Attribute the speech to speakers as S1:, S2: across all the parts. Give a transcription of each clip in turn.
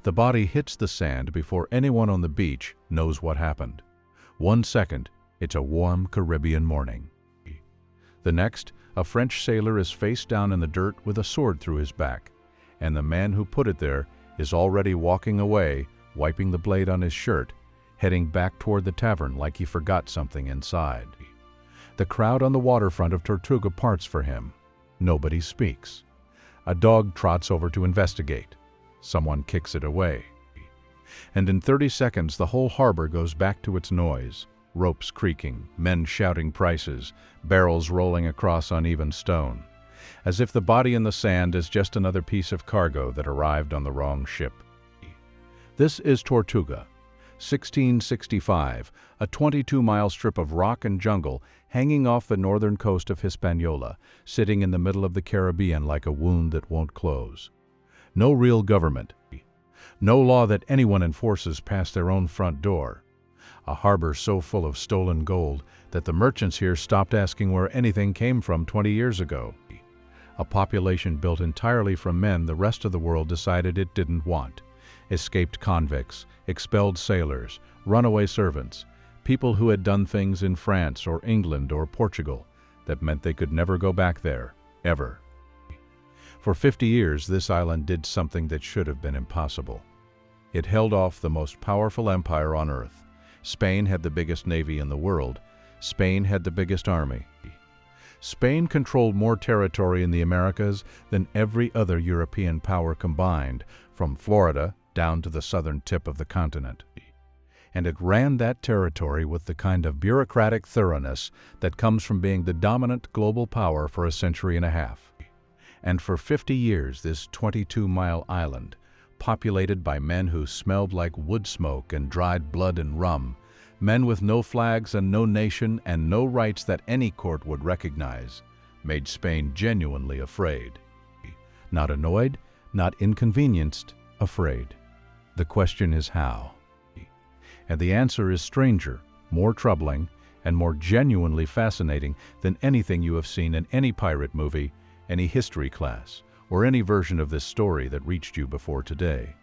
S1: The body hits the sand before anyone on the beach knows what happened. 1 second, it's a warm Caribbean morning. The next, a French sailor is face down in the dirt with a sword through his back, and the man who put it there is already walking away, wiping the blade on his shirt, heading back toward the tavern like he forgot something inside. The crowd on the waterfront of Tortuga parts for him. Nobody speaks. A dog trots over to investigate. Someone kicks it away. And in 30 seconds, the whole harbor goes back to its noise. Ropes creaking, men shouting prices, barrels rolling across uneven stone, as if the body in the sand is just another piece of cargo that arrived on the wrong ship. This is Tortuga, 1665, a 22-mile strip of rock and jungle hanging off the northern coast of Hispaniola, sitting in the middle of the Caribbean like a wound that won't close. No real government. No law that anyone enforces past their own front door. A harbor so full of stolen gold that the merchants here stopped asking where anything came from 20 years ago. A population built entirely from men the rest of the world decided it didn't want. Escaped convicts, expelled sailors, runaway servants, people who had done things in France or England or Portugal that meant they could never go back there, ever. For 50 years, this island did something that should have been impossible. It held off the most powerful empire on earth. Spain had the biggest navy in the world. Spain had the biggest army. Spain controlled more territory in the Americas than every other European power combined, from Florida down to the southern tip of the continent. And it ran that territory with the kind of bureaucratic thoroughness that comes from being the dominant global power for a century and a half. And for 50 years, this 22-mile island, populated by men who smelled like wood smoke and dried blood and rum, men with no flags and no nation and no rights that any court would recognize, made Spain genuinely afraid. Not annoyed, not inconvenienced, afraid. The question is how? And the answer is stranger, more troubling, and more genuinely fascinating than anything you have seen in any pirate movie, any history class, or any version of this story that reached you before today.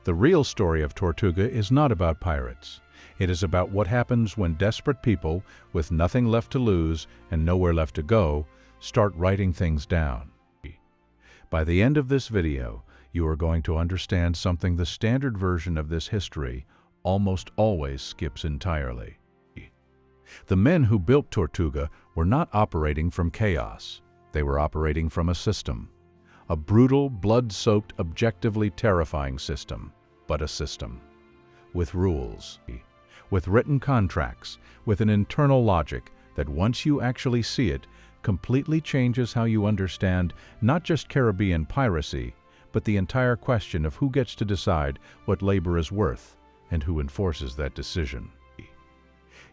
S1: The real story of Tortuga is not about pirates. It is about what happens when desperate people, with nothing left to lose and nowhere left to go, start writing things down. By the end of this video, you are going to understand something the standard version of this history almost always skips entirely. The men who built Tortuga were not operating from chaos. They were operating from a system. A brutal, blood-soaked, objectively terrifying system, but a system. With rules, with written contracts, with an internal logic that once you actually see it, completely changes how you understand not just Caribbean piracy, but the entire question of who gets to decide what labor is worth and who enforces that decision.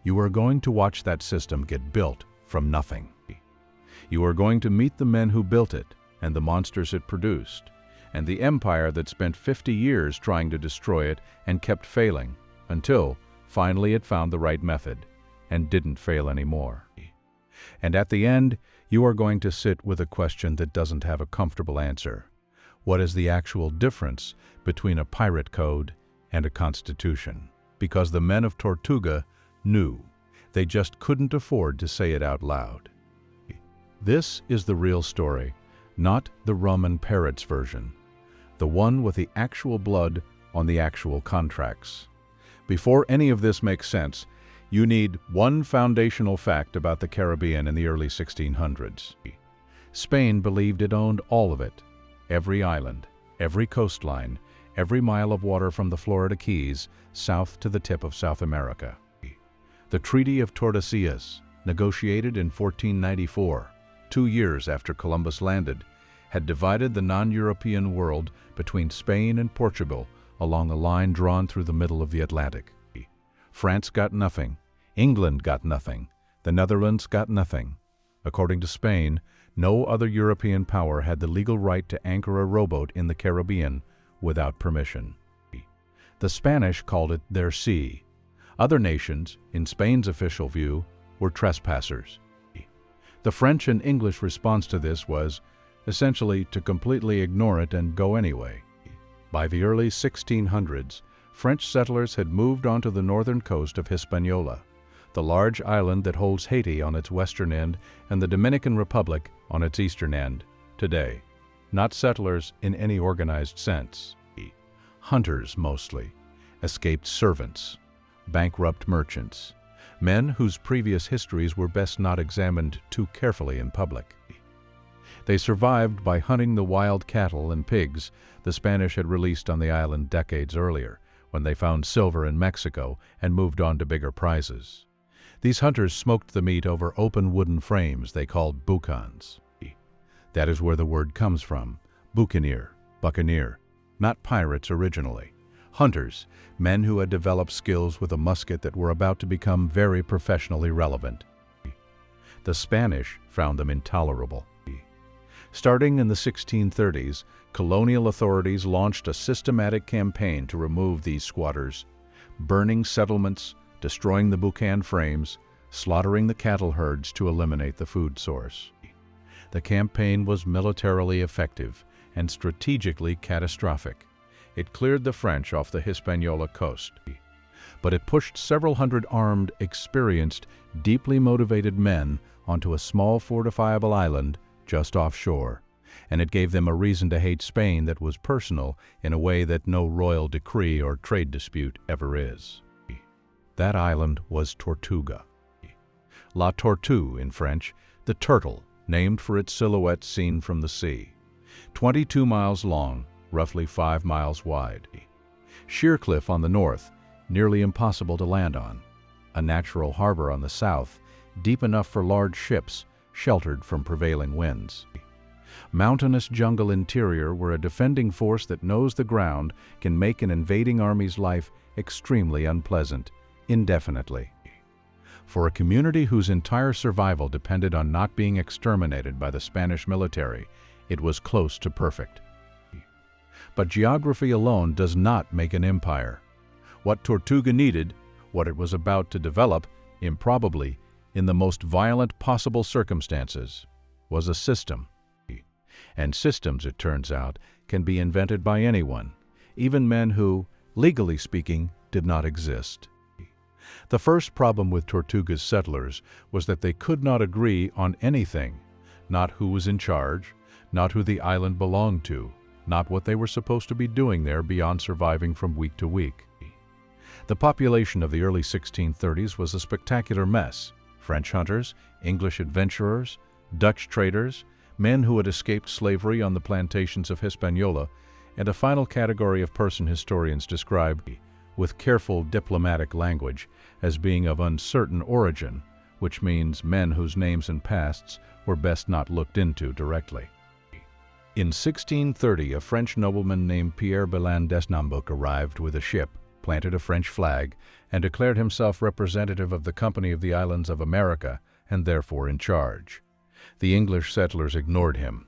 S1: You are going to watch that system get built from nothing. You are going to meet the men who built it and the monsters it produced, and the empire that spent 50 years trying to destroy it and kept failing until finally it found the right method and didn't fail anymore. And at the end, you are going to sit with a question that doesn't have a comfortable answer. What is the actual difference between a pirate code and a constitution? Because the men of Tortuga knew. They just couldn't afford to say it out loud. This is the real story, not the rum and parrots version. The one with the actual blood on the actual contracts. Before any of this makes sense, you need one foundational fact about the Caribbean in the early 1600s. Spain believed it owned all of it. Every island, every coastline, every mile of water from the Florida Keys south to the tip of South America. The Treaty of Tordesillas, negotiated in 1494, 2 years after Columbus landed, had divided the non-European world between Spain and Portugal along a line drawn through the middle of the Atlantic. France got nothing, England got nothing, the Netherlands got nothing. According to Spain, no other European power had the legal right to anchor a rowboat in the Caribbean without permission. The Spanish called it their sea. Other nations, in Spain's official view, were trespassers. The French and English response to this was, essentially, to completely ignore it and go anyway. By the early 1600s, French settlers had moved onto the northern coast of Hispaniola, the large island that holds Haiti on its western end and the Dominican Republic on its eastern end, today. Not settlers in any organized sense. Hunters mostly, escaped servants, bankrupt merchants, men whose previous histories were best not examined too carefully in public. They survived by hunting the wild cattle and pigs the Spanish had released on the island decades earlier, when they found silver in Mexico and moved on to bigger prizes. These hunters smoked the meat over open wooden frames they called boucans. That is where the word comes from, buccaneer, not pirates originally. Hunters, men who had developed skills with a musket that were about to become very professionally relevant. The Spanish found them intolerable. Starting in the 1630s, colonial authorities launched a systematic campaign to remove these squatters, burning settlements, destroying the boucan frames, slaughtering the cattle herds to eliminate the food source. The campaign was militarily effective and strategically catastrophic. It cleared the French off the Hispaniola coast, but it pushed several hundred armed, experienced, deeply motivated men onto a small fortifiable island just offshore, and it gave them a reason to hate Spain that was personal in a way that no royal decree or trade dispute ever is. That island was Tortuga. La Tortue in French, the turtle, named for its silhouette seen from the sea. 22 miles long, roughly 5 miles wide. Sheer cliff on the north, nearly impossible to land on. A natural harbor on the south, deep enough for large ships, sheltered from prevailing winds. Mountainous jungle interior where a defending force that knows the ground can make an invading army's life extremely unpleasant, indefinitely. For a community whose entire survival depended on not being exterminated by the Spanish military, it was close to perfect. But geography alone does not make an empire. What Tortuga needed, what it was about to develop, improbably, in the most violent possible circumstances, was a system. And systems, it turns out, can be invented by anyone, even men who, legally speaking, did not exist. The first problem with Tortuga's settlers was that they could not agree on anything, not who was in charge, not who the island belonged to, not what they were supposed to be doing there beyond surviving from week to week. The population of the early 1630s was a spectacular mess. French hunters, English adventurers, Dutch traders, men who had escaped slavery on the plantations of Hispaniola, and a final category of person historians describe, with careful diplomatic language, as being of uncertain origin, which means men whose names and pasts were best not looked into directly. In 1630, a French nobleman named Pierre Belin d'Esnambuc arrived with a ship, planted a French flag, and declared himself representative of the Company of the Islands of America, and therefore in charge. The English settlers ignored him.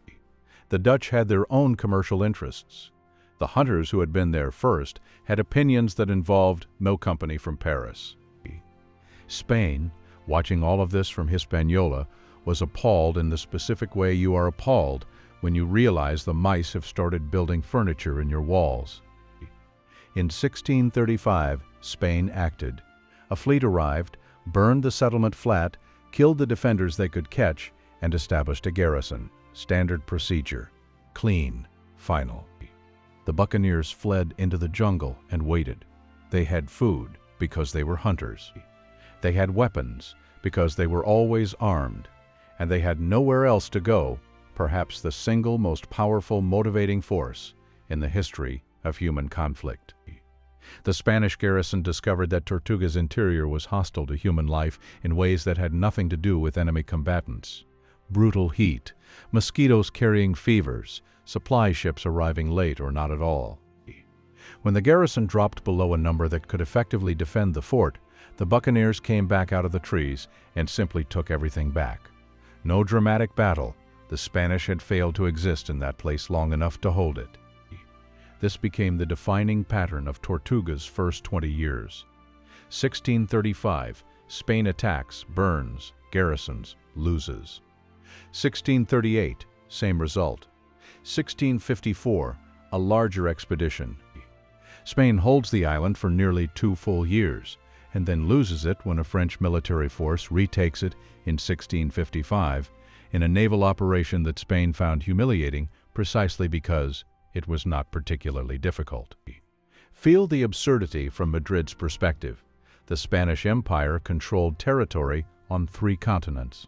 S1: The Dutch had their own commercial interests. The hunters who had been there first had opinions that involved no company from Paris. Spain, watching all of this from Hispaniola, was appalled in the specific way you are appalled when you realize the mice have started building furniture in your walls. In 1635, Spain acted. A fleet arrived, burned the settlement flat, killed the defenders they could catch, and established a garrison. Standard procedure. Clean. Final. The buccaneers fled into the jungle and waited. They had food because they were hunters. They had weapons because they were always armed. And they had nowhere else to go, perhaps the single most powerful motivating force in the history of human conflict. The Spanish garrison discovered that Tortuga's interior was hostile to human life in ways that had nothing to do with enemy combatants. Brutal heat, mosquitoes carrying fevers, supply ships arriving late or not at all. When the garrison dropped below a number that could effectively defend the fort, the buccaneers came back out of the trees and simply took everything back. No dramatic battle. The Spanish had failed to exist in that place long enough to hold it. This became the defining pattern of Tortuga's first 20 years. 1635, Spain attacks, burns, garrisons, loses. 1638, same result. 1654, a larger expedition. Spain holds the island for nearly 2 full years, and then loses it when a French military force retakes it in 1655 in a naval operation that Spain found humiliating precisely because it was not particularly difficult. Feel the absurdity from Madrid's perspective. The Spanish Empire controlled territory on 3 continents.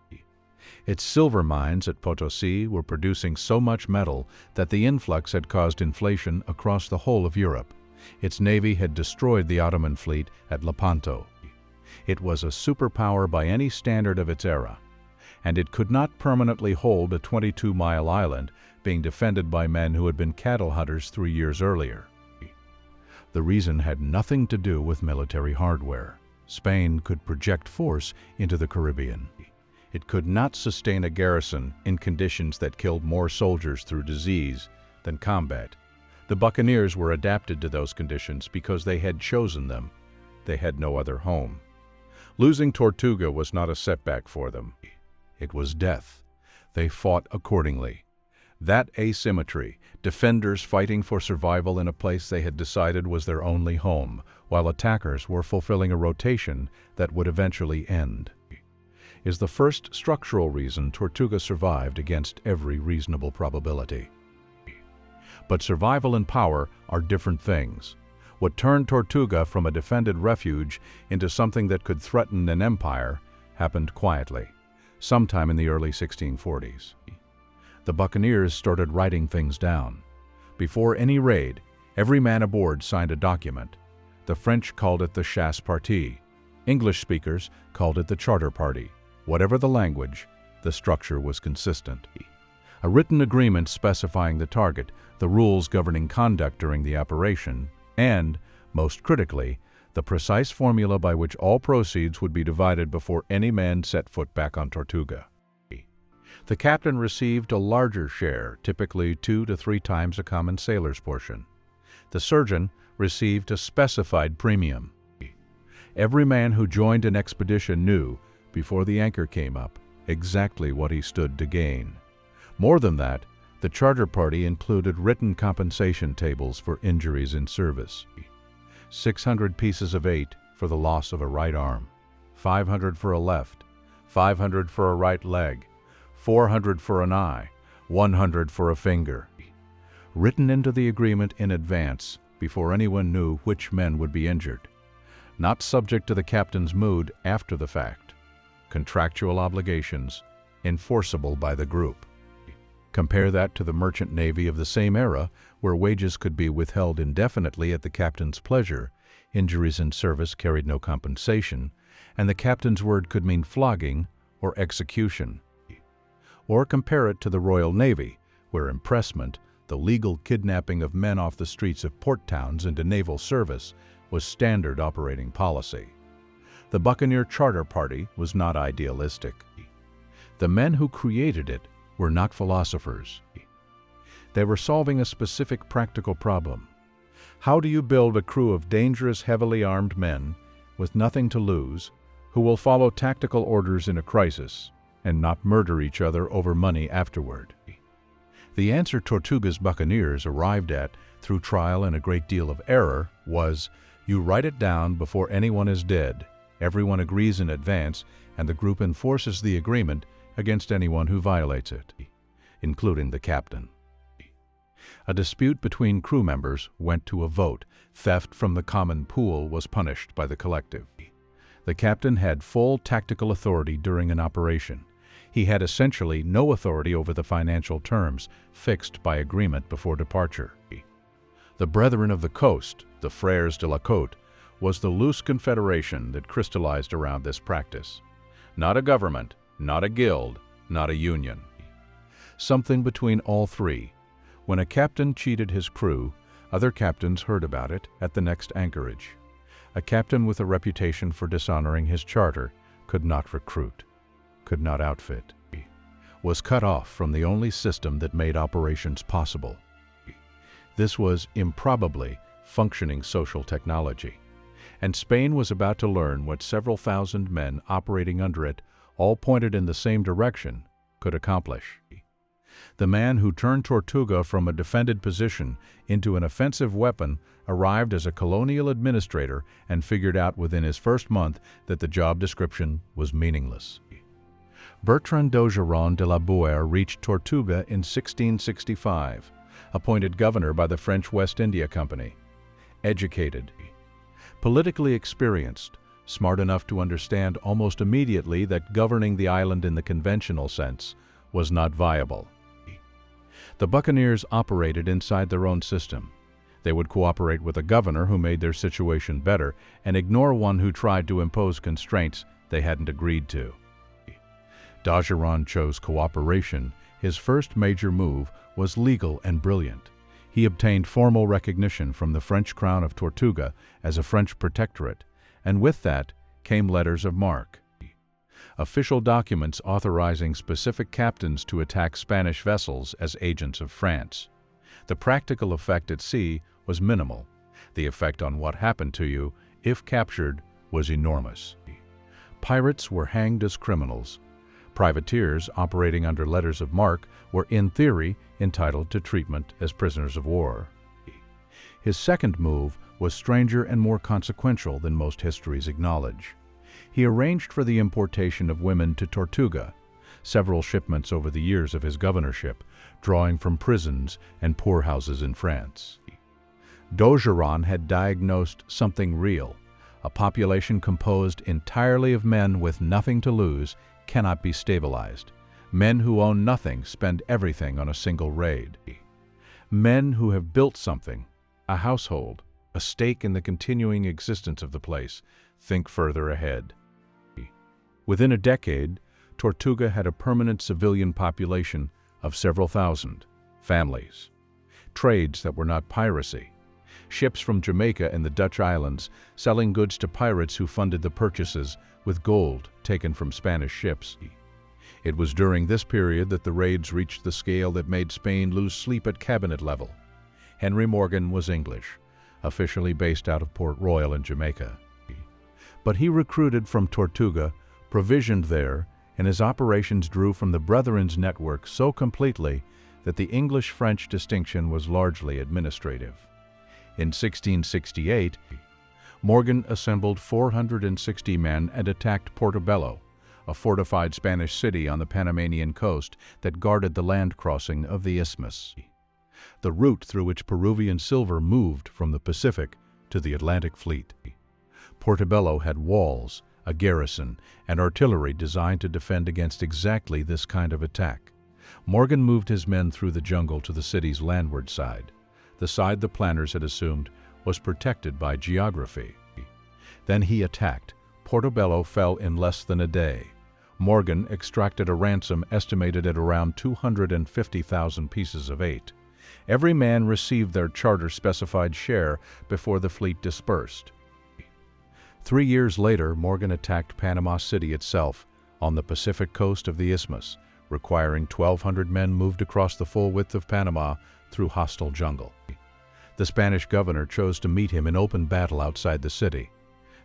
S1: Its silver mines at Potosi were producing so much metal that the influx had caused inflation across the whole of Europe. Its navy had destroyed the Ottoman fleet at Lepanto. It was a superpower by any standard of its era, and it could not permanently hold a 22-mile island being defended by men who had been cattle hunters 3 years earlier. The reason had nothing to do with military hardware. Spain could project force into the Caribbean. It could not sustain a garrison in conditions that killed more soldiers through disease than combat. The buccaneers were adapted to those conditions because they had chosen them. They had no other home. Losing Tortuga was not a setback for them. It was death. They fought accordingly. That asymmetry, defenders fighting for survival in a place they had decided was their only home, while attackers were fulfilling a rotation that would eventually end, is the first structural reason Tortuga survived against every reasonable probability. But survival and power are different things. What turned Tortuga from a defended refuge into something that could threaten an empire happened quietly, sometime in the early 1640s. The buccaneers started writing things down. Before any raid, every man aboard signed a document. The French called it the chasse partie. English speakers called it the charter party. Whatever the language, the structure was consistent. A written agreement specifying the target, the rules governing conduct during the operation, and, most critically, the precise formula by which all proceeds would be divided before any man set foot back on Tortuga. The captain received a larger share, typically 2 to 3 times a common sailor's portion. The surgeon received a specified premium. Every man who joined an expedition knew, before the anchor came up, exactly what he stood to gain. More than that, the charter party included written compensation tables for injuries in service. 600 pieces of 8 for the loss of a right arm, 500 for a left, 500 for a right leg, 400 for an eye, 100 for a finger. Written into the agreement in advance, before anyone knew which men would be injured. Not subject to the captain's mood after the fact. Contractual obligations, enforceable by the group. Compare that to the merchant navy of the same era, where wages could be withheld indefinitely at the captain's pleasure, injuries in service carried no compensation, and the captain's word could mean flogging or execution. Or compare it to the Royal Navy, where impressment, the legal kidnapping of men off the streets of port towns into naval service, was standard operating policy. The Buccaneer Charter Party was not idealistic. The men who created it were not philosophers. They were solving a specific practical problem. How do you build a crew of dangerous, heavily armed men with nothing to lose, who will follow tactical orders in a crisis and not murder each other over money afterward? The answer Tortuga's buccaneers arrived at, through trial and a great deal of error, was, you write it down before anyone is dead, everyone agrees in advance, and the group enforces the agreement against anyone who violates it, including the captain. A dispute between crew members went to a vote. Theft from the common pool was punished by the collective. The captain had full tactical authority during an operation. He had essentially no authority over the financial terms, fixed by agreement before departure. The Brethren of the Coast, the Frères de la Côte, was the loose confederation that crystallized around this practice. Not a government, not a guild, not a union. Something between all three. When a captain cheated his crew, other captains heard about it at the next anchorage. A captain with a reputation for dishonoring his charter could not recruit, could not outfit, was cut off from the only system that made operations possible. This was improbably functioning social technology, and Spain was about to learn what several thousand men operating under it, all pointed in the same direction, could accomplish. The man who turned Tortuga from a defended position into an offensive weapon arrived as a colonial administrator and figured out within his first month that the job description was meaningless. Bertrand d'Ogeron de la Bouère reached Tortuga in 1665, appointed governor by the French West India Company. Educated, politically experienced, smart enough to understand almost immediately that governing the island in the conventional sense was not viable. The buccaneers operated inside their own system. They would cooperate with a governor who made their situation better and ignore one who tried to impose constraints they hadn't agreed to. D'Ogeron chose cooperation. His first major move was legal and brilliant. He obtained formal recognition from the French crown of Tortuga as a French protectorate, and with that came letters of marque. Official documents authorizing specific captains to attack Spanish vessels as agents of France. The practical effect at sea was minimal. The effect on what happened to you, if captured, was enormous. Pirates were hanged as criminals. Privateers operating under letters of marque were, in theory, entitled to treatment as prisoners of war. His second move was stranger and more consequential than most histories acknowledge. He arranged for the importation of women to Tortuga, several shipments over the years of his governorship, drawing from prisons and poorhouses in France. D'Ogeron had diagnosed something real. A population composed entirely of men with nothing to lose cannot be stabilized. Men who own nothing spend everything on a single raid. Men who have built something, a household, a stake in the continuing existence of the place, think further ahead. Within a decade, Tortuga had a permanent civilian population of several thousand families. Trades that were not piracy. Ships from Jamaica and the Dutch islands selling goods to pirates who funded the purchases with gold taken from Spanish ships. It was during this period that the raids reached the scale that made Spain lose sleep at cabinet level. Henry Morgan was English, officially based out of Port Royal in Jamaica. But he recruited from Tortuga, provisioned there, and his operations drew from the Brethren's network so completely that the English-French distinction was largely administrative. In 1668, Morgan assembled 460 men and attacked Portobello, a fortified Spanish city on the Panamanian coast that guarded the land crossing of the isthmus, the route through which Peruvian silver moved from the Pacific to the Atlantic fleet. Portobello had walls, a garrison, and artillery designed to defend against exactly this kind of attack. Morgan moved his men through the jungle to the city's landward side, the side the planners had assumed was protected by geography. Then he attacked. Portobello fell in less than a day. Morgan extracted a ransom estimated at around 250,000 pieces of eight. Every man received their charter-specified share before the fleet dispersed. 3 years later, Morgan attacked Panama City itself on the Pacific coast of the isthmus, requiring 1,200 men moved across the full width of Panama through hostile jungle. The Spanish governor chose to meet him in open battle outside the city.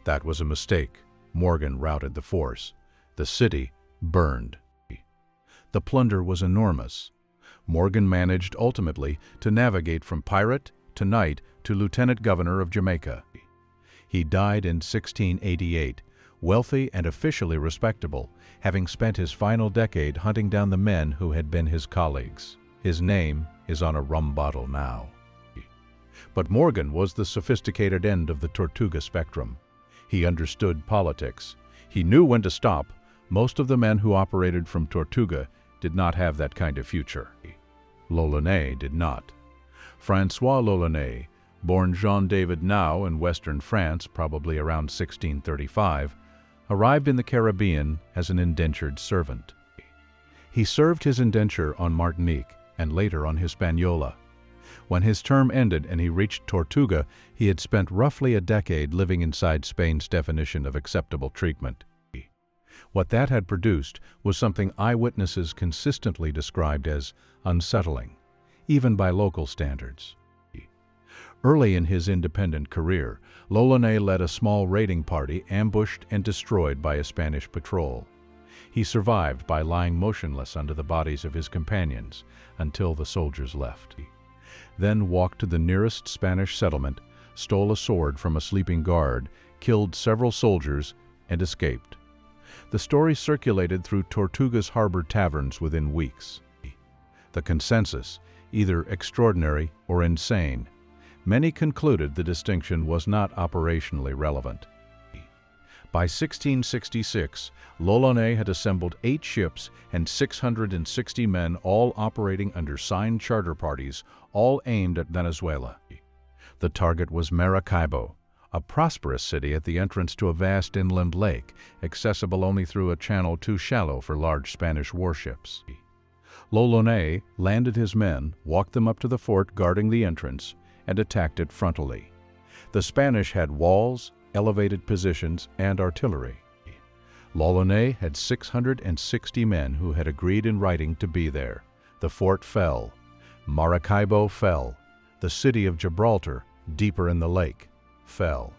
S1: That was a mistake. Morgan routed the force. The city burned. The plunder was enormous. Morgan managed ultimately to navigate from pirate to knight to lieutenant governor of Jamaica. He died in 1688, wealthy and officially respectable, having spent his final decade hunting down the men who had been his colleagues. His name is on a rum bottle now. But Morgan was the sophisticated end of the Tortuga spectrum. He understood politics. He knew when to stop. Most of the men who operated from Tortuga did not have that kind of future. Lawless did not. François Lawless, born Jean-David Nau in western France, probably around 1635, arrived in the Caribbean as an indentured servant. He served his indenture on Martinique and later on Hispaniola. When his term ended and he reached Tortuga, he had spent roughly a decade living inside Spain's definition of acceptable treatment. What that had produced was something eyewitnesses consistently described as unsettling, even by local standards. Early in his independent career, Lawless led a small raiding party ambushed and destroyed by a Spanish patrol. He survived by lying motionless under the bodies of his companions until the soldiers left. Then walked to the nearest Spanish settlement, stole a sword from a sleeping guard, killed several soldiers, and escaped. The story circulated through Tortuga's harbor taverns within weeks. The consensus, either extraordinary or insane. Many concluded the distinction was not operationally relevant. By 1666, Lawless had assembled 8 ships and 660 men, all operating under signed charter parties, all aimed at Venezuela. The target was Maracaibo, a prosperous city at the entrance to a vast inland lake, accessible only through a channel too shallow for large Spanish warships. Lawless landed his men, walked them up to the fort guarding the entrance, and attacked it frontally. The Spanish had walls, elevated positions, and artillery. Lawless had 660 men who had agreed in writing to be there. The fort fell. Maracaibo fell. The city of Gibraltar, deeper in the lake, fell.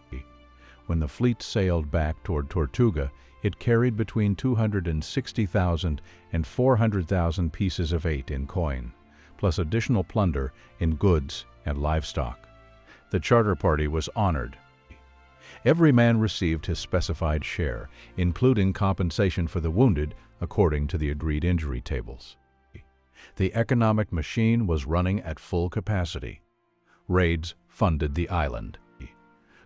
S1: When the fleet sailed back toward Tortuga, it carried between 260,000 and 400,000 pieces of 8 in coin, plus additional plunder in goods and livestock. The charter party was honored. Every man received his specified share, including compensation for the wounded according to the agreed injury tables. The economic machine was running at full capacity. Raids funded the island.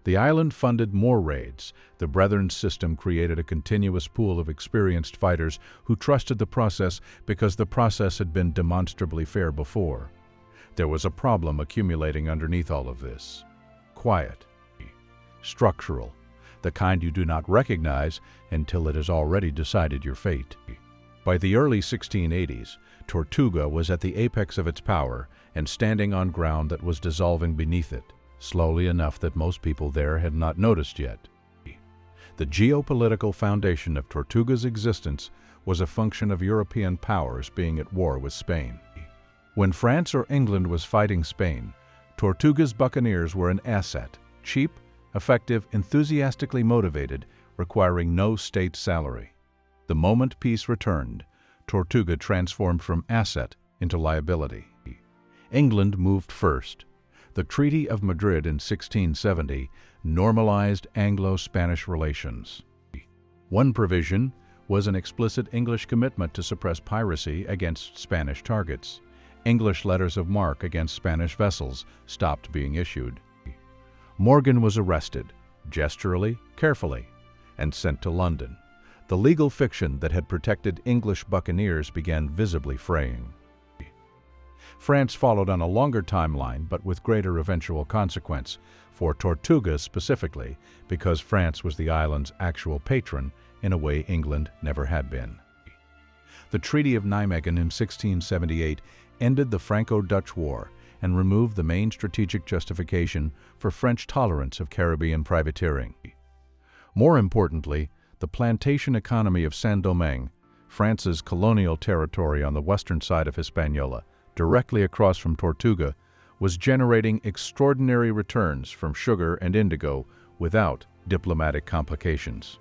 S1: The island funded more raids. The Brethren system created a continuous pool of experienced fighters who trusted the process because the process had been demonstrably fair before. There was a problem accumulating underneath all of this. Quiet. Structural. The kind you do not recognize until it has already decided your fate. By the early 1680s, Tortuga was at the apex of its power and standing on ground that was dissolving beneath it, slowly enough that most people there had not noticed yet. The geopolitical foundation of Tortuga's existence was a function of European powers being at war with Spain. When France or England was fighting Spain, Tortuga's buccaneers were an asset, cheap, effective, enthusiastically motivated, requiring no state salary. The moment peace returned, Tortuga transformed from asset into liability. England moved first. The Treaty of Madrid in 1670 normalized Anglo-Spanish relations. One provision was an explicit English commitment to suppress piracy against Spanish targets. English letters of marque against Spanish vessels stopped being issued. Morgan was arrested, gesturally, carefully, and sent to London. The legal fiction that had protected English buccaneers began visibly fraying. France followed on a longer timeline, but with greater eventual consequence, for Tortuga specifically, because France was the island's actual patron in a way England never had been. The Treaty of Nijmegen in 1678 ended the Franco-Dutch War and removed the main strategic justification for French tolerance of Caribbean privateering. More importantly, the plantation economy of Saint-Domingue, France's colonial territory on the western side of Hispaniola, directly across from Tortuga, was generating extraordinary returns from sugar and indigo without diplomatic complications.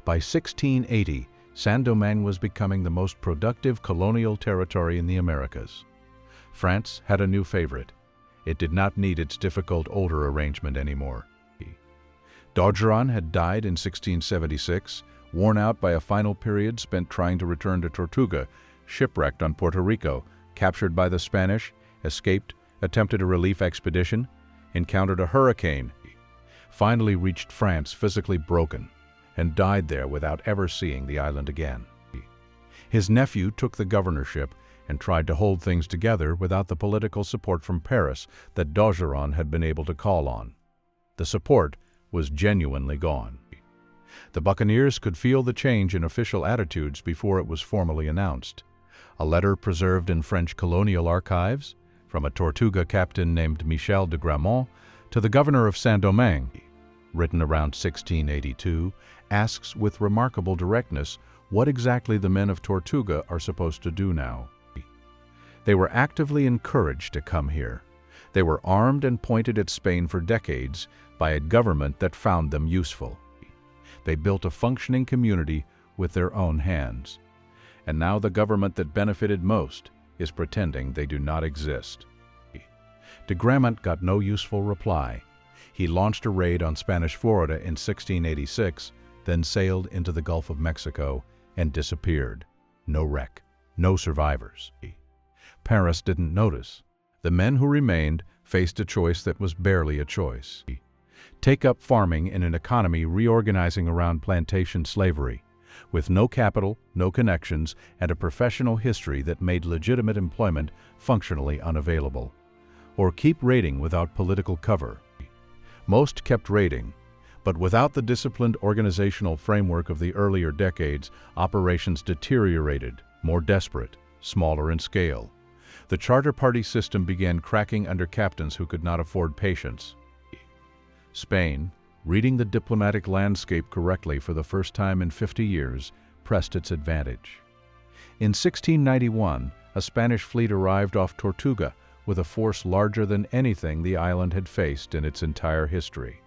S1: By 1680, Saint-Domingue was becoming the most productive colonial territory in the Americas. France had a new favorite. It did not need its difficult older arrangement anymore. D'Ogeron had died in 1676, worn out by a final period spent trying to return to Tortuga, shipwrecked on Puerto Rico, captured by the Spanish, escaped, attempted a relief expedition, encountered a hurricane, finally reached France physically broken, and died there without ever seeing the island again. His nephew took the governorship and tried to hold things together without the political support from Paris that D'Ogeron had been able to call on. The support was genuinely gone. The buccaneers could feel the change in official attitudes before it was formally announced. A letter preserved in French colonial archives, from a Tortuga captain named Michel de Gramont to the governor of Saint-Domingue, written around 1682, asks with remarkable directness what exactly the men of Tortuga are supposed to do now. They were actively encouraged to come here. They were armed and pointed at Spain for decades by a government that found them useful. They built a functioning community with their own hands. And now the government that benefited most is pretending they do not exist. De Grammont got no useful reply. He launched a raid on Spanish Florida in 1686, then sailed into the Gulf of Mexico and disappeared. No wreck, no survivors. Paris didn't notice. The men who remained faced a choice that was barely a choice. Take up farming in an economy reorganizing around plantation slavery, with no capital, no connections, and a professional history that made legitimate employment functionally unavailable. Or keep raiding without political cover. Most kept raiding, but without the disciplined organizational framework of the earlier decades, operations deteriorated, more desperate, smaller in scale. The charter party system began cracking under captains who could not afford patience. Spain, reading the diplomatic landscape correctly for the first time in 50 years, pressed its advantage. In 1691, a Spanish fleet arrived off Tortuga with a force larger than anything the island had faced in its entire history.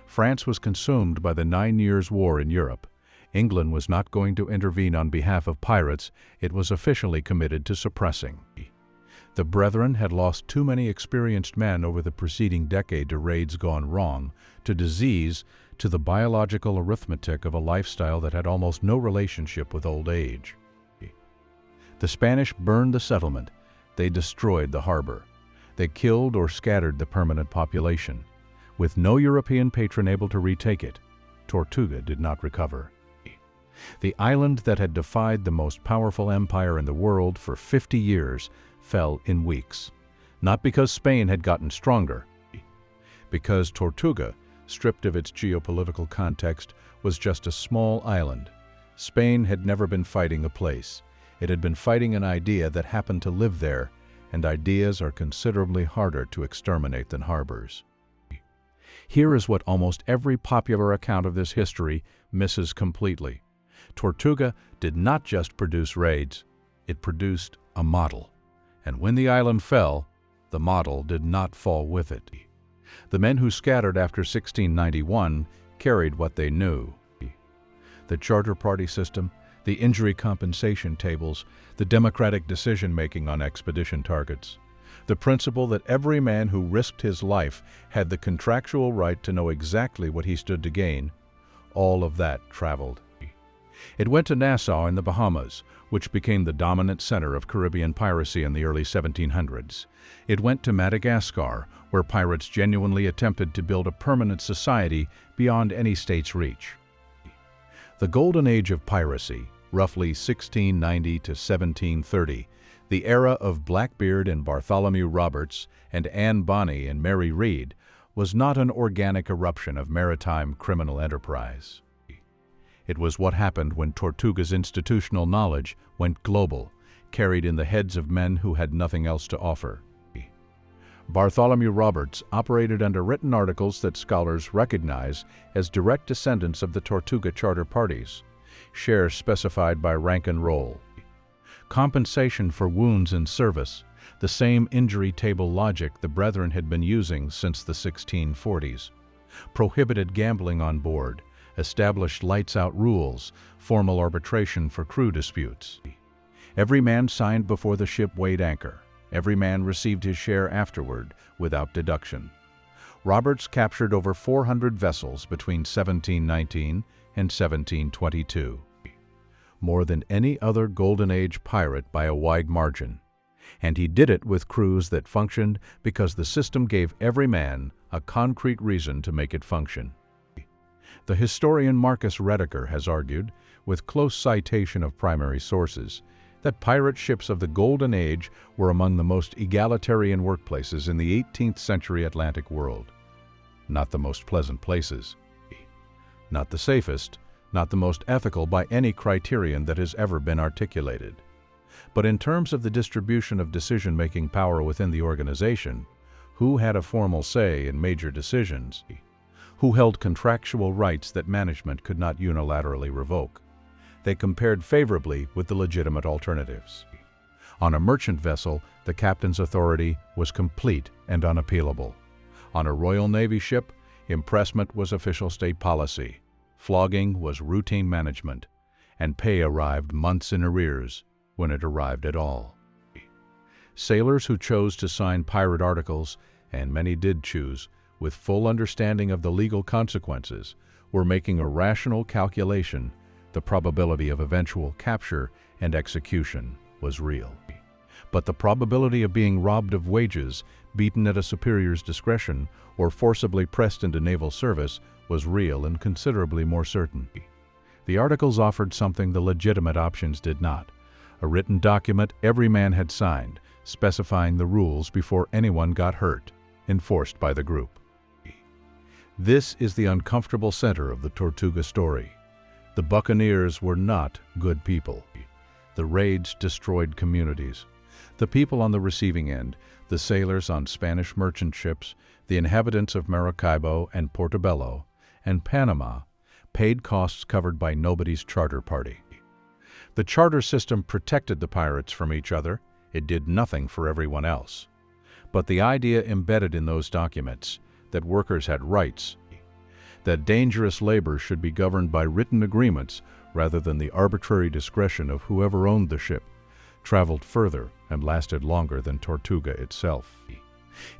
S1: France was consumed by the 9 Years' War in Europe. England was not going to intervene on behalf of pirates. It was officially committed to suppressing. The Brethren had lost too many experienced men over the preceding decade to raids gone wrong, to disease, to the biological arithmetic of a lifestyle that had almost no relationship with old age. The Spanish burned the settlement. They destroyed the harbor. They killed or scattered the permanent population. With no European patron able to retake it, Tortuga did not recover. The island that had defied the most powerful empire in the world for 50 years fell in weeks, not because Spain had gotten stronger, because Tortuga, stripped of its geopolitical context, was just a small island. Spain had never been fighting a place. It had been fighting an idea that happened to live there, and ideas are considerably harder to exterminate than harbors. Here is what almost every popular account of this history misses completely. Tortuga did not just produce raids, it produced a model. And when the island fell, the model did not fall with it. The men who scattered after 1691 carried what they knew. The charter party system, the injury compensation tables, the democratic decision-making on expedition targets. The principle that every man who risked his life had the contractual right to know exactly what he stood to gain. All of that traveled. It went to Nassau in the Bahamas, which became the dominant center of Caribbean piracy in the early 1700s. It went to Madagascar, where pirates genuinely attempted to build a permanent society beyond any state's reach. The golden age of piracy, roughly 1690 to 1730, the era of Blackbeard and Bartholomew Roberts and Anne Bonny and Mary Read, was not an organic eruption of maritime criminal enterprise. It was what happened when Tortuga's institutional knowledge went global, carried in the heads of men who had nothing else to offer. Bartholomew Roberts operated under written articles that scholars recognize as direct descendants of the Tortuga charter parties, shares specified by rank and roll. Compensation for wounds in service, the same injury table logic the Brethren had been using since the 1640s. Prohibited gambling on board, established lights-out rules, formal arbitration for crew disputes. Every man signed before the ship weighed anchor. Every man received his share afterward, without deduction. Roberts captured over 400 vessels between 1719 and 1722. More than any other Golden Age pirate by a wide margin. And he did it with crews that functioned because the system gave every man a concrete reason to make it function. The historian Marcus Rediker has argued, with close citation of primary sources, that pirate ships of the Golden Age were among the most egalitarian workplaces in the 18th century Atlantic world. Not the most pleasant places. Not the safest, not the most ethical by any criterion that has ever been articulated. But in terms of the distribution of decision-making power within the organization, who had a formal say in major decisions? Who held contractual rights that management could not unilaterally revoke? They compared favorably with the legitimate alternatives. On a merchant vessel, the captain's authority was complete and unappealable. On a Royal Navy ship, impressment was official state policy. Flogging was routine management. and pay arrived months in arrears, when it arrived at all. Sailors who chose to sign pirate articles, and many did choose, with full understanding of the legal consequences, were making a rational calculation. The probability of eventual capture and execution was real. But the probability of being robbed of wages, beaten at a superior's discretion, or forcibly pressed into naval service was real and considerably more certain. The articles offered something the legitimate options did not: a written document every man had signed, specifying the rules before anyone got hurt, enforced by the group. This is the uncomfortable center of the Tortuga story. The buccaneers were not good people. The raids destroyed communities. The people on the receiving end, the sailors on Spanish merchant ships, the inhabitants of Maracaibo and Portobello, and Panama, paid costs covered by nobody's charter party. The charter system protected the pirates from each other. It did nothing for everyone else. But the idea embedded in those documents, that workers had rights, that dangerous labor should be governed by written agreements rather than the arbitrary discretion of whoever owned the ship, traveled further and lasted longer than Tortuga itself.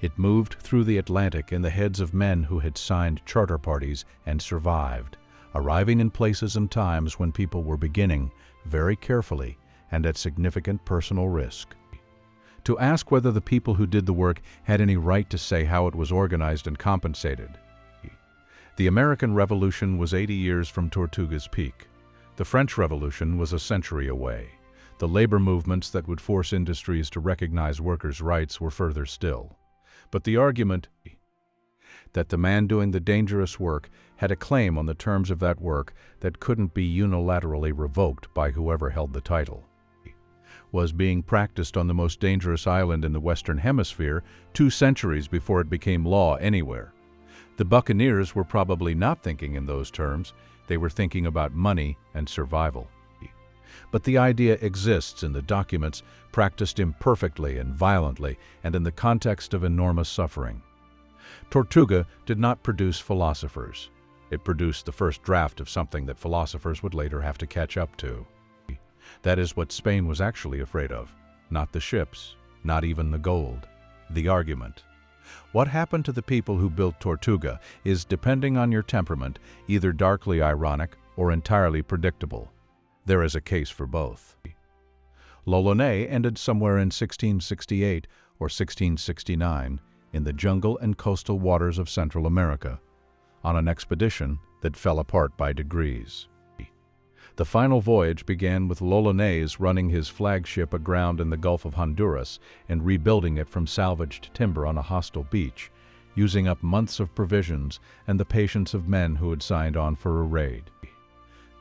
S1: It moved through the Atlantic in the heads of men who had signed charter parties and survived, arriving in places and times when people were beginning, very carefully and at significant personal risk. To ask whether the people who did the work had any right to say how it was organized and compensated. The American Revolution was 80 years from Tortuga's peak. The French Revolution was a century away. The labor movements that would force industries to recognize workers' rights were further still. But the argument that the man doing the dangerous work had a claim on the terms of that work that couldn't be unilaterally revoked by whoever held the title was being practiced on the most dangerous island in the Western Hemisphere 2 centuries before it became law anywhere. The buccaneers were probably not thinking in those terms. They were thinking about money and survival. But the idea exists in the documents, practiced imperfectly and violently, and in the context of enormous suffering. Tortuga did not produce philosophers. It produced the first draft of something that philosophers would later have to catch up to. That is what Spain was actually afraid of. Not the ships, not even the gold. The argument. What happened to the people who built Tortuga is, depending on your temperament, either darkly ironic or entirely predictable. There is a case for both. Lawless ended somewhere in 1668 or 1669 in the jungle and coastal waters of Central America, on an expedition that fell apart by degrees. The final voyage began with Lawless running his flagship aground in the Gulf of Honduras and rebuilding it from salvaged timber on a hostile beach, using up months of provisions and the patience of men who had signed on for a raid.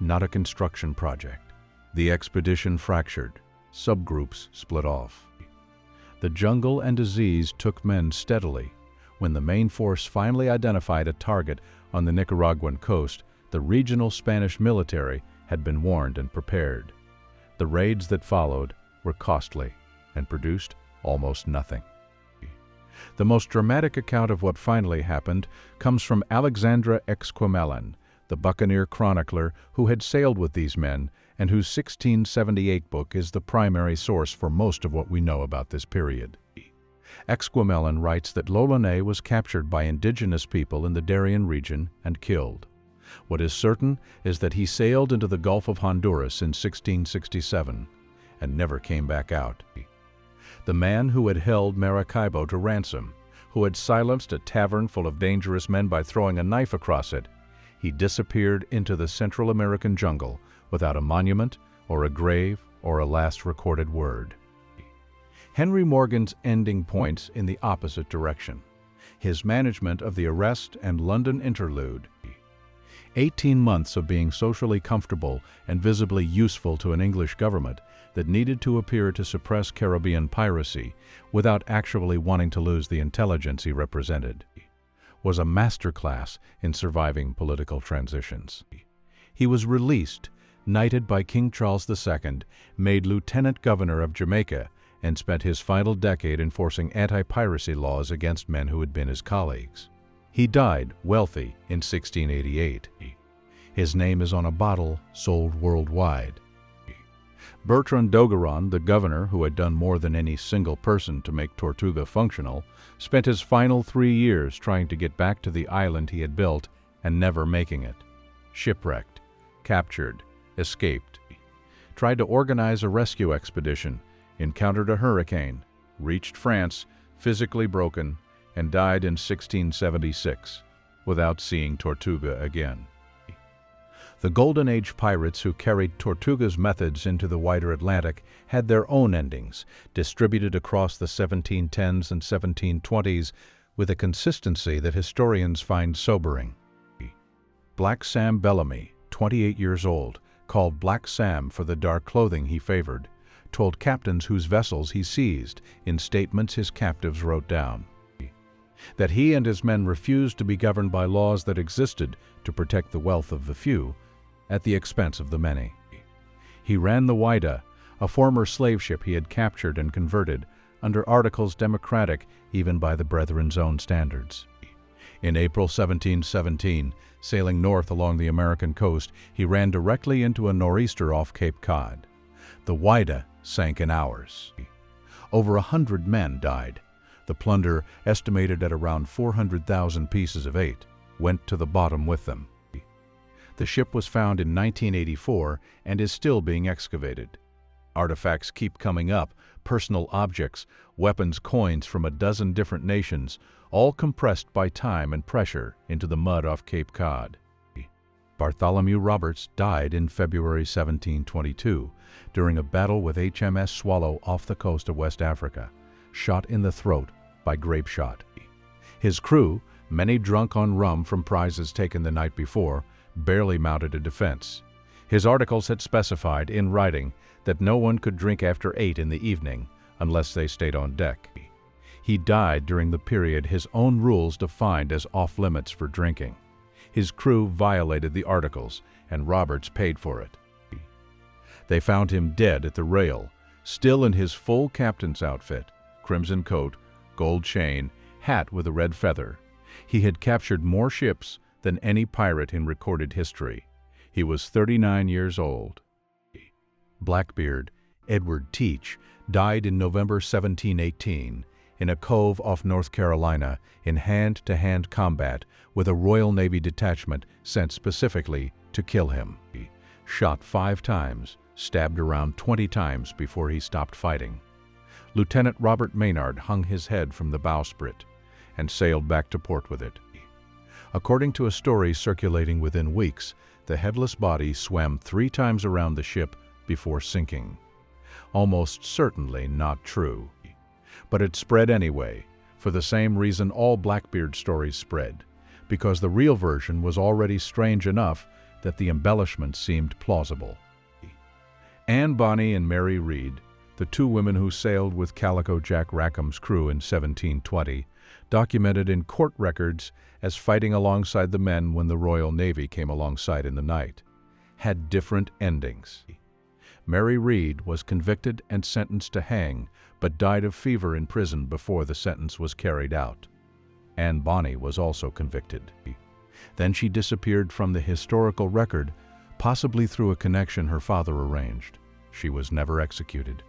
S1: Not a construction project. The expedition fractured. Subgroups split off. The jungle and disease took men steadily. When the main force finally identified a target on the Nicaraguan coast, the regional Spanish military had been warned and prepared. The raids that followed were costly and produced almost nothing. The most dramatic account of what finally happened comes from Alexandre Exquemelin, the buccaneer chronicler who had sailed with these men and whose 1678 book is the primary source for most of what we know about this period. Exquemelin writes that Lawless was captured by indigenous people in the Darien region and killed. What is certain is that he sailed into the Gulf of Honduras in 1667 and never came back out. The man who had held Maracaibo to ransom, who had silenced a tavern full of dangerous men by throwing a knife across it, he disappeared into the Central American jungle without a monument or a grave or a last recorded word. Henry Morgan's ending points in the opposite direction. His management of the arrest and London interlude, 18 months of being socially comfortable and visibly useful to an English government that needed to appear to suppress Caribbean piracy without actually wanting to lose the intelligence he represented, was a masterclass in surviving political transitions. He was released, knighted by King Charles II, made Lieutenant Governor of Jamaica, and spent his final decade enforcing anti-piracy laws against men who had been his colleagues. He died wealthy in 1688. His name is on a bottle sold worldwide. Bertrand d'Ogeron, the governor who had done more than any single person to make Tortuga functional, spent his final 3 years trying to get back to the island he had built and never making it. Shipwrecked, captured, escaped. Tried to organize a rescue expedition, encountered a hurricane, reached France, physically broken, and died in 1676, without seeing Tortuga again. The Golden Age pirates who carried Tortuga's methods into the wider Atlantic had their own endings, distributed across the 1710s and 1720s with a consistency that historians find sobering. Black Sam Bellamy, 28 years old, called Black Sam for the dark clothing he favored, told captains whose vessels he seized in statements his captives wrote down. That he and his men refused to be governed by laws that existed to protect the wealth of the few at the expense of the many. He ran the Whydah, a former slave ship he had captured and converted, under articles democratic even by the Brethren's own standards. In April 1717, sailing north along the American coast, he ran directly into a nor'easter off Cape Cod. The Whydah sank in hours. Over 100 men died. The plunder, estimated at around 400,000 pieces of eight, went to the bottom with them. The ship was found in 1984 and is still being excavated. Artifacts keep coming up, personal objects, weapons, coins from a dozen different nations, all compressed by time and pressure into the mud off Cape Cod. Bartholomew Roberts died in February 1722 during a battle with HMS Swallow off the coast of West Africa, shot in the throat by grape shot. His crew, many drunk on rum from prizes taken the night before, barely mounted a defense. His articles had specified in writing that no one could drink after 8 in the evening unless they stayed on deck. He died during the period his own rules defined as off-limits for drinking. His crew violated the articles, and Roberts paid for it. They found him dead at the rail, still in his full captain's outfit, crimson coat, gold chain, hat with a red feather. He had captured more ships than any pirate in recorded history. He was 39 years old. Blackbeard, Edward Teach, died in November 1718 in a cove off North Carolina in hand-to-hand combat with a Royal Navy detachment sent specifically to kill him. Shot 5 times, stabbed around 20 times before he stopped fighting. Lieutenant Robert Maynard hung his head from the bowsprit and sailed back to port with it. According to a story circulating within weeks, the headless body swam 3 times around the ship before sinking. Almost certainly not true. But it spread anyway, for the same reason all Blackbeard stories spread, because the real version was already strange enough that the embellishments seemed plausible. Anne Bonny and Mary Read, the 2 women who sailed with Calico Jack Rackham's crew in 1720, documented in court records as fighting alongside the men when the Royal Navy came alongside in the night, had different endings. Mary Read was convicted and sentenced to hang, but died of fever in prison before the sentence was carried out. Anne Bonny was also convicted. Then she disappeared from the historical record, possibly through a connection her father arranged. She was never executed.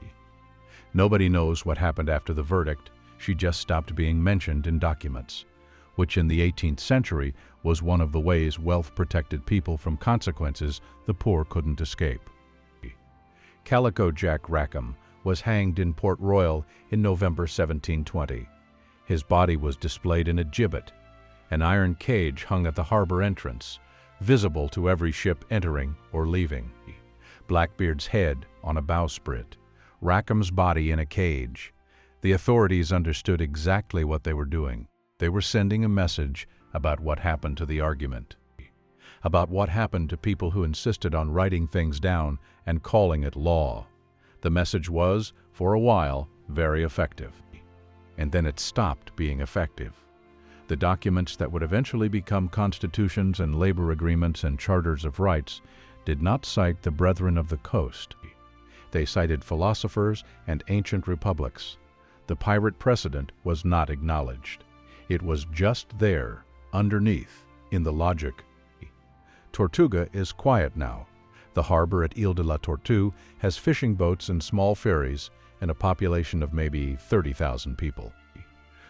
S1: Nobody knows what happened after the verdict. She just stopped being mentioned in documents, which in the 18th century was one of the ways wealth protected people from consequences the poor couldn't escape. Calico Jack Rackham was hanged in Port Royal in November 1720. His body was displayed in a gibbet. An iron cage hung at the harbor entrance, visible to every ship entering or leaving. Blackbeard's head on a bowsprit, Rackham's body in a cage. The authorities understood exactly what they were doing. They were sending a message about what happened to the argument, about what happened to people who insisted on writing things down and calling it law. The message was, for a while, very effective. And then it stopped being effective. The documents that would eventually become constitutions and labor agreements and charters of rights did not cite the Brethren of the Coast. They cited philosophers and ancient republics. The pirate precedent was not acknowledged. It was just there, underneath, in the logic. Tortuga is quiet now. The harbor at Ile de la Tortue has fishing boats and small ferries and a population of maybe 30,000 people.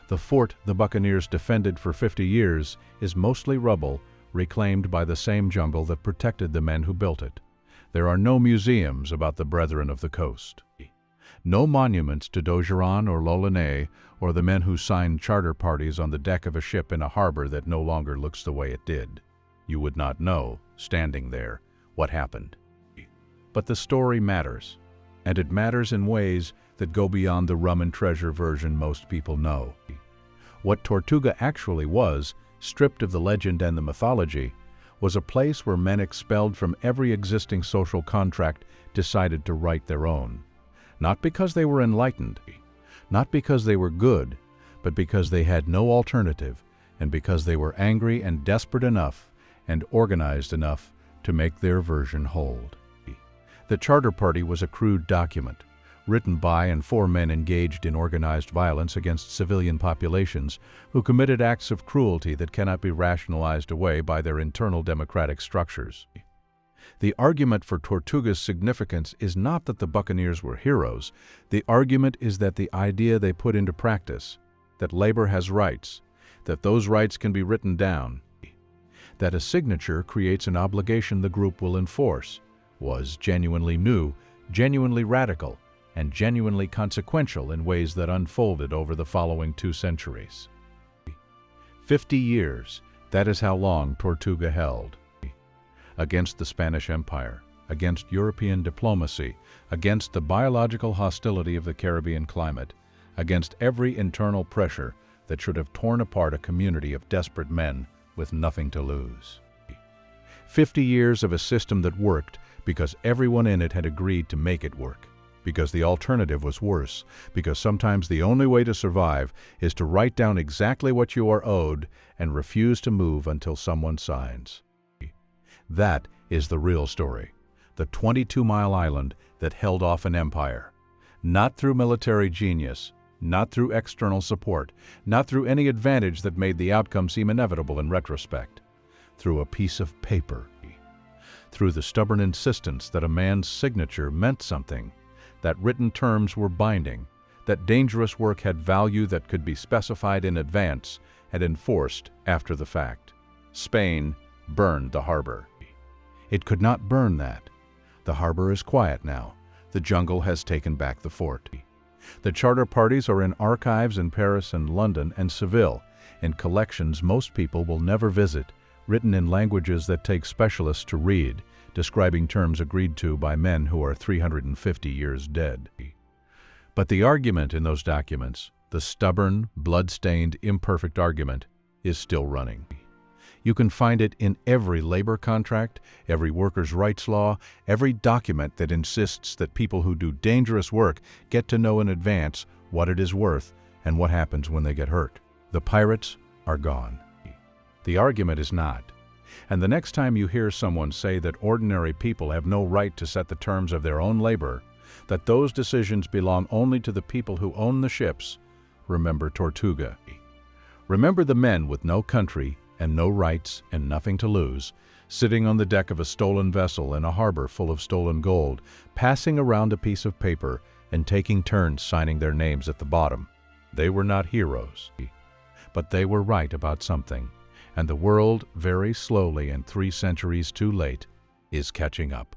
S1: The fort the buccaneers defended for 50 years is mostly rubble, reclaimed by the same jungle that protected the men who built it. There are no museums about the Brethren of the Coast. No monuments to D'Ogeron or Lawless or the men who signed charter parties on the deck of a ship in a harbor that no longer looks the way it did. You would not know, standing there, what happened. But the story matters, and it matters in ways that go beyond the rum and treasure version most people know. What Tortuga actually was, stripped of the legend and the mythology, was a place where men expelled from every existing social contract decided to write their own. Not because they were enlightened, not because they were good, but because they had no alternative, and because they were angry and desperate enough and organized enough to make their version hold. The charter party was a crude document, written by and for men engaged in organized violence against civilian populations who committed acts of cruelty that cannot be rationalized away by their internal democratic structures. The argument for Tortuga's significance is not that the buccaneers were heroes. The argument is that the idea they put into practice, that labor has rights, that those rights can be written down, that a signature creates an obligation the group will enforce, was genuinely new, genuinely radical, and genuinely consequential in ways that unfolded over the following 2 centuries. 50 years, that is how long Tortuga held. Against the Spanish Empire, against European diplomacy, against the biological hostility of the Caribbean climate, against every internal pressure that should have torn apart a community of desperate men with nothing to lose. 50 years of a system that worked because everyone in it had agreed to make it work, because the alternative was worse, because sometimes the only way to survive is to write down exactly what you are owed and refuse to move until someone signs. That is the real story, the 22-mile island that held off an empire. Not through military genius, not through external support, not through any advantage that made the outcome seem inevitable in retrospect. Through a piece of paper. Through the stubborn insistence that a man's signature meant something, that written terms were binding, that dangerous work had value that could be specified in advance and enforced after the fact. Spain burned the harbor. It could not burn that. The harbor is quiet now. The jungle has taken back the fort. The charter parties are in archives in Paris and London and Seville, in collections most people will never visit, written in languages that take specialists to read, describing terms agreed to by men who are 350 years dead. But the argument in those documents, the stubborn, blood-stained, imperfect argument, is still running. You can find it in every labor contract, every workers' rights law, every document that insists that people who do dangerous work get to know in advance what it is worth and what happens when they get hurt. The pirates are gone. The argument is not. And the next time you hear someone say that ordinary people have no right to set the terms of their own labor, that those decisions belong only to the people who own the ships, remember Tortuga. Remember the men with no country and no rights and nothing to lose, sitting on the deck of a stolen vessel in a harbor full of stolen gold, passing around a piece of paper and taking turns signing their names at the bottom. They were not heroes, but they were right about something, and the world, very slowly and 3 centuries too late, is catching up.